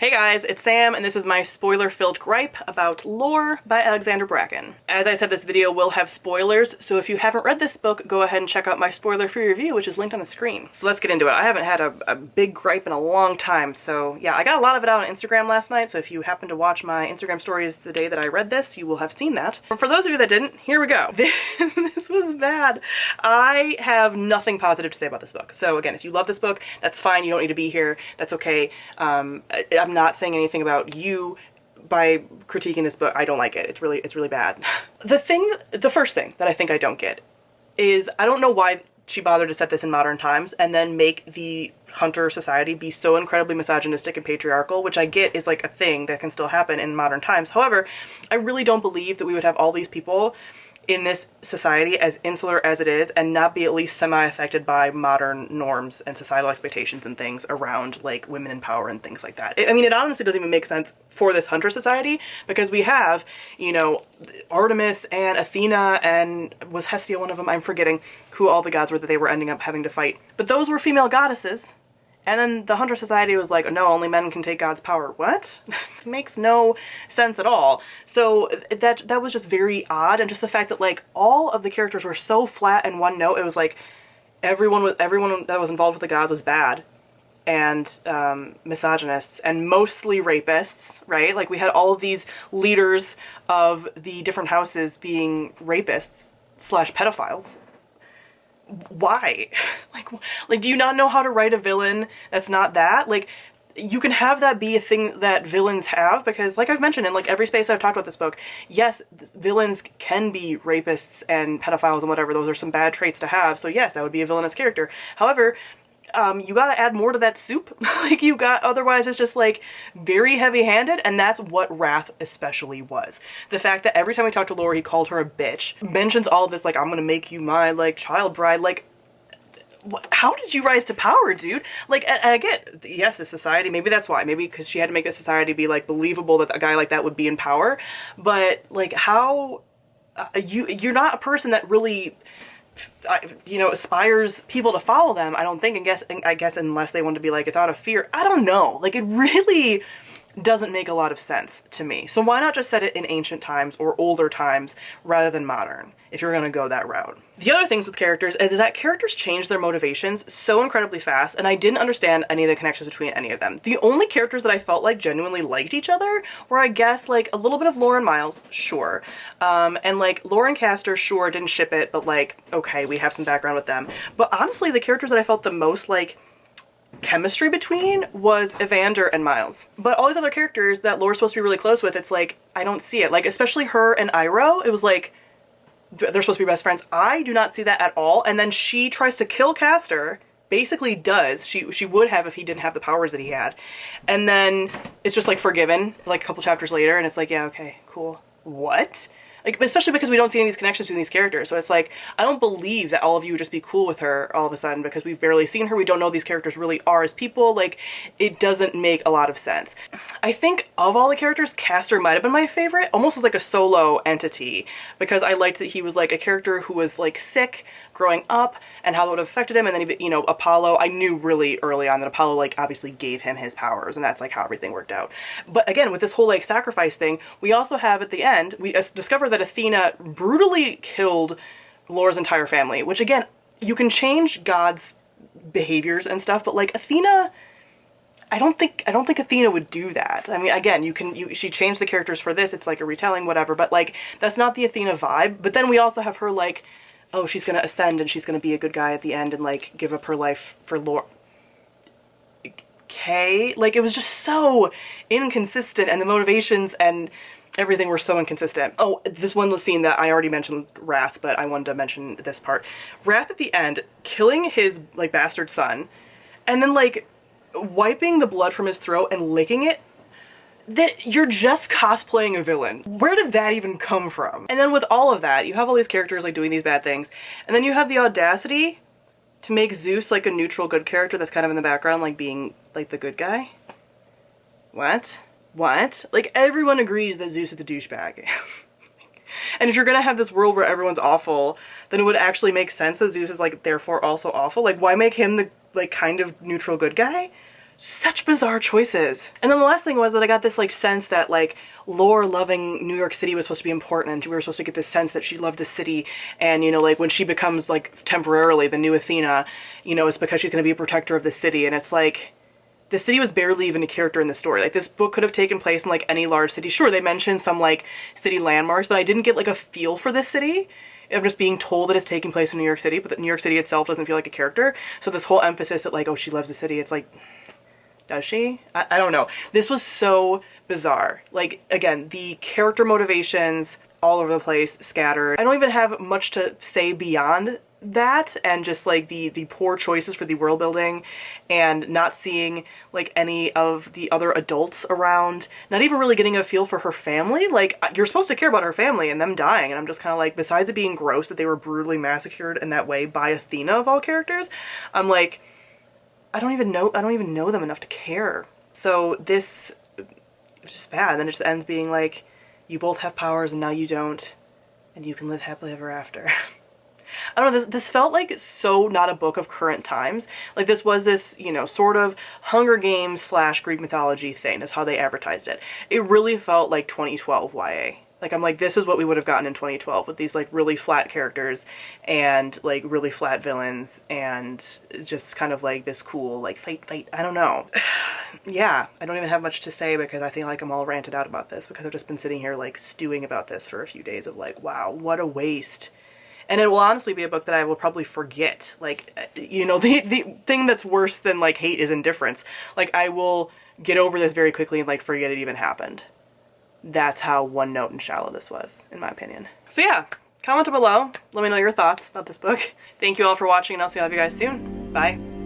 Hey guys, it's Sam, and this is my spoiler-filled gripe about Lore by Alexandra Bracken. As I said, this video will have spoilers, so if you haven't read this book, go ahead and check out my spoiler-free review, which is linked on the screen. So let's get into it. I haven't had a big gripe in a long time, so yeah, I got a lot of it out on Instagram last night, so if you happen to watch my Instagram stories the day that I read this, you will have seen that. But for those of you that didn't, here we go. This was bad. I have nothing positive to say about this book. So again, if you love this book, that's fine. You don't need to be here. That's okay. I'm not saying anything about you by critiquing this book. I don't like it. It's really bad. The first thing that I think I don't get is I don't know why she bothered to set this in modern times and then make the Hunter society be so incredibly misogynistic and patriarchal, which I get is like a thing that can still happen in modern times. However, I really don't believe that we would have all these people in this society, as insular as it is, and not be at least semi-affected by modern norms and societal expectations and things around like women in power and things like that. I mean, it honestly doesn't even make sense for this Hunter society because we have, you know, Artemis and Athena and was Hestia one of them? I'm forgetting who all the gods were that they were ending up having to fight. But those were female goddesses. And then the Hunter Society was like, no, only men can take God's power. What? It makes no sense at all. So that was just very odd. And just the fact that like all of the characters were so flat and one note, it was like everyone that was involved with the gods was bad and misogynists and mostly rapists, right? Like we had all of these leaders of the different houses being rapists / pedophiles. Why? Like, do you not know how to write a villain that's not that? Like, you can have that be a thing that villains have, because like I've mentioned in like every space I've talked about this book, yes, villains can be rapists and pedophiles and whatever. Those are some bad traits to have. So yes, that would be a villainous character. However, you gotta add more to that soup. Like otherwise it's just like very heavy-handed, and that's what Wrath especially was. The fact that every time we talked to Laura, he called her a bitch, mentions all of this like, I'm gonna make you my like child bride, like how did you rise to power, dude? Like, and I get, yes, the society, maybe that's why, maybe because she had to make the society be like believable that a guy like that would be in power, but like how, you're not a person that really, you know, aspires people to follow them, I don't think, I guess unless they want to be like, it's out of fear. I don't know. Like, it really doesn't make a lot of sense to me. So why not just set it in ancient times or older times rather than modern, if you're gonna go that route? The other things with characters is that characters change their motivations so incredibly fast, and I didn't understand any of the connections between any of them. The only characters that I felt like genuinely liked each other were, I guess, like a little bit of Laura and Miles, sure. And like Laura and Castor, sure, didn't ship it, but like, okay, we have some background with them. But honestly, the characters that I felt the most like chemistry between was Evander and Miles. But all these other characters that Laura's supposed to be really close with, it's like, I don't see it. Like, especially her and Iroh, it was like, they're supposed to be best friends. I do not see that at all. And then she tries to kill Castor, basically does. She would have if he didn't have the powers that he had. And then it's just like forgiven, like a couple chapters later, and it's like, yeah, okay, cool. What? Like, especially because we don't see any of these connections between these characters. So it's like, I don't believe that all of you would just be cool with her all of a sudden because we've barely seen her. We don't know who these characters really are as people. Like, it doesn't make a lot of sense. I think of all the characters, Castor might have been my favorite, almost as like a solo entity, because I liked that he was like a character who was like sick growing up and how that would have affected him. And then, you know, Apollo, I knew really early on that Apollo like obviously gave him his powers, and that's like how everything worked out. But again, with this whole like sacrifice thing, we also have at the end, we discover that Athena brutally killed Laura's entire family, which again, you can change God's behaviors and stuff, but like Athena, I don't think Athena would do that. I mean, again, she changed the characters for this, it's like a retelling, whatever, but like, that's not the Athena vibe. But then we also have her like, oh, she's gonna ascend and she's gonna be a good guy at the end and like give up her life for Laura. Okay, like it was just so inconsistent, and the motivations and everything were so inconsistent. Oh, this one scene that I already mentioned, Wrath, but I wanted to mention this part. Wrath at the end, killing his like bastard son, and then like wiping the blood from his throat and licking it. That you're just cosplaying a villain. Where did that even come from? And then with all of that, you have all these characters like doing these bad things, and then you have the audacity to make Zeus like a neutral good character that's kind of in the background, like being like the good guy. What? Like everyone agrees that Zeus is a douchebag. And if you're gonna have this world where everyone's awful, then it would actually make sense that Zeus is like therefore also awful. Like why make him the like kind of neutral good guy? Such bizarre choices. And then the last thing was that I got this like sense that like Lore loving New York City was supposed to be important, and we were supposed to get this sense that she loved the city, and you know, like when she becomes like temporarily the new Athena, you know, it's because she's going to be a protector of the city. And it's like, the city was barely even a character in the story. Like, this book could have taken place in like any large city. Sure, they mentioned some like city landmarks, but I didn't get like a feel for this city. I'm just being told that it's taking place in New York City, but that New York City itself doesn't feel like a character. So this whole emphasis that like, oh, she loves the city, it's like, does she? I don't know. This was so bizarre. Like, again, the character motivations all over the place, scattered. I don't even have much to say beyond that, and just like the poor choices for the world building, and not seeing like any of the other adults around, not even really getting a feel for her family. Like, you're supposed to care about her family and them dying, and I'm just kind of like, besides it being gross that they were brutally massacred in that way by Athena of all characters, I'm like, I don't even know them enough to care. So this is just bad. And then it just ends being like, you both have powers and now you don't, and you can live happily ever after. I don't know, this felt like so not a book of current times. Like, this was this, you know, sort of Hunger Games / Greek mythology thing. That's how they advertised it. It really felt like 2012 YA. Like, I'm like, this is what we would have gotten in 2012 with these like really flat characters and like really flat villains and just kind of like this cool like fight. I don't know. Yeah, I don't even have much to say because I think like I'm all ranted out about this because I've just been sitting here like stewing about this for a few days of like, wow, what a waste. And it will honestly be a book that I will probably forget. Like, you know, the thing that's worse than like hate is indifference. Like, I will get over this very quickly and like forget it even happened. That's how one note and shallow this was, in my opinion. So yeah, comment below. Let me know your thoughts about this book. Thank you all for watching, and I'll see all of you guys soon. Bye.